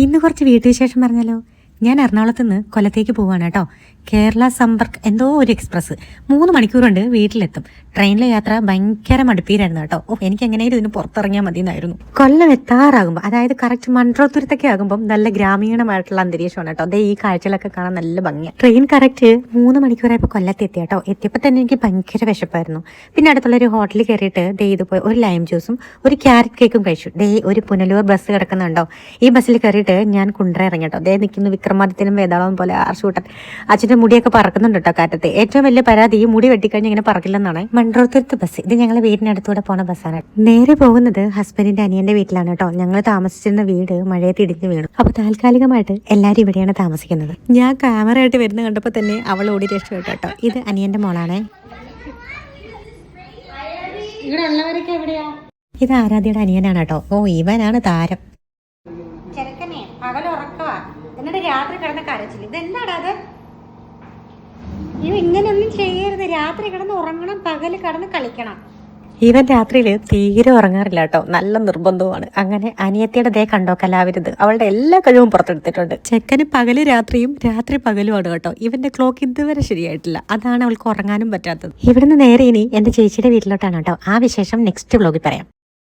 ഇന്ന് കുറച്ച് വീട്ടുവിശേഷം പറഞ്ഞാലോ. ഞാൻ എറണാകുളത്ത് നിന്ന് കൊല്ലത്തേക്ക് പോവാണ് കേട്ടോ. കേരള സമ്പർക്ക് എന്തോ ഒരു എക്സ്പ്രസ് 3 മണിക്കൂറുണ്ട് വീട്ടിലെത്തും. ട്രെയിനിലെ യാത്ര ഭയങ്കര മടുപ്പീരായിരുന്നു കേട്ടോ. എനിക്ക് എങ്ങനെയും ഇതിന് പുറത്തിറങ്ങിയാൽ മതി എന്നായിരുന്നു. കൊല്ലം എത്താറാകുമ്പോൾ, അതായത് കറക്റ്റ് മൺട്രോത്തുരുത്തൊക്കെ ആകുമ്പോൾ നല്ല ഗ്രാമീണമായിട്ടുള്ള അന്തരീക്ഷമാണ് കേട്ടോ. അതേ ഈ കാഴ്ചകളൊക്കെ കാണാൻ നല്ല ഭംഗിയാണ്. ട്രെയിൻ കറക്റ്റ് 3 മണിക്കൂറായപ്പോൾ കൊല്ലത്ത് എത്തി കേട്ടോ. എത്തിയപ്പോൾ തന്നെ എനിക്ക് ഭയങ്കര വിശപ്പായിരുന്നു. പിന്നെ അടുത്തുള്ള ഒരു ഹോട്ടലിൽ കയറിയിട്ട് ഇത് പോയി ഒരു ലൈം ജ്യൂസും ഒരു ക്യാരറ്റ് കേക്കും കഴിച്ചു. ഒരു പുനലൂർ ബസ് കിടക്കുന്നുണ്ടോ. ഈ ബസ്സിൽ കയറിയിട്ട് ഞാൻ കുണ്ടറ ഇറങ്ങി കേട്ടോ. നിൽക്കുന്നു വിക്രമാദിത്യനും വേതാളവും പോലെ ആർഷൂട്ടൻ. അച്ഛൻ്റെ മുടിയൊക്കെ പറക്കുന്നുണ്ട് കേട്ടോ കാറ്റത്ത്. ഏറ്റവും വലിയ പരാതി ഈ മുടി വെട്ടിക്കഴിഞ്ഞ് ഇങ്ങനെ പറക്കില്ലെന്നാണ്. മൺട്രോത്തുരുത്ത് ബസ് ഇത് ഞങ്ങൾ വീടിനടുത്തൂടെ പോണ ബസ്സാണ്. നേരെ പോകുന്നത് ഹസ്ബൻഡിന്റെ അനിയന്റെ വീട്ടിലാണ് കേട്ടോ. ഞങ്ങൾ താമസിച്ചിരുന്ന വീട് മഴയത്ത് ഇടിഞ്ഞ് വീണു. അപ്പൊ താൽക്കാലികമായിട്ട് എല്ലാവരും ഇവിടെയാണ് താമസിക്കുന്നത്. ഞാൻ ക്യാമറ ആയിട്ട് വരുന്ന കണ്ടപ്പോൾ തന്നെ അവൾ ഓടി രക്ഷപ്പെട്ടു കേട്ടോ. ഇത് അനിയന്റെ മോളാണേ. ഇവിടെ ഉള്ളവരൊക്കെ എവിടെയാ? ഇത് ആരാധ്യയുടെ അനിയനാണ് കേട്ടോ. ഇവനാണ് താരം. ചെറുക്കനെ പകലുറക്കവാ, എന്നിട്ട് രാത്രി കിടന്ന് കരച്ചില്ല. ഇതെന്താടാ അത്? ഇങ്ങനെയൊന്നും ചെയ്യരുത്. രാത്രി കിടന്ന് ഉറങ്ങണം, പകല് കിടന്ന് കളിക്കണം. ഇവൻ രാത്രിയിൽ തീരെ ഉറങ്ങാറില്ല കേട്ടോ. നല്ല നിർബന്ധമാണ്. അങ്ങനെ അനിയത്തിയുടെ ദേ കണ്ടോ കലാവിരുത്. അവളുടെ എല്ലാ കഴിവും പുറത്തെടുത്തിട്ടുണ്ട്. ചെക്കന് പകല് രാത്രിയും രാത്രി പകലുമാണ് കേട്ടോ. ഇവന്റെ ക്ലോക്ക് ഇതുവരെ ശരിയായിട്ടില്ല. അതാണ് അവൾക്ക് ഉറങ്ങാനും പറ്റാത്തത്. ഇവിടുന്ന് നേരെ ഇനി എന്റെ ചേച്ചിയുടെ വീട്ടിലോട്ടാണ് കേട്ടോ. ആ വിശേഷം നെക്സ്റ്റ് വ്ലോഗിൽ പറയാം.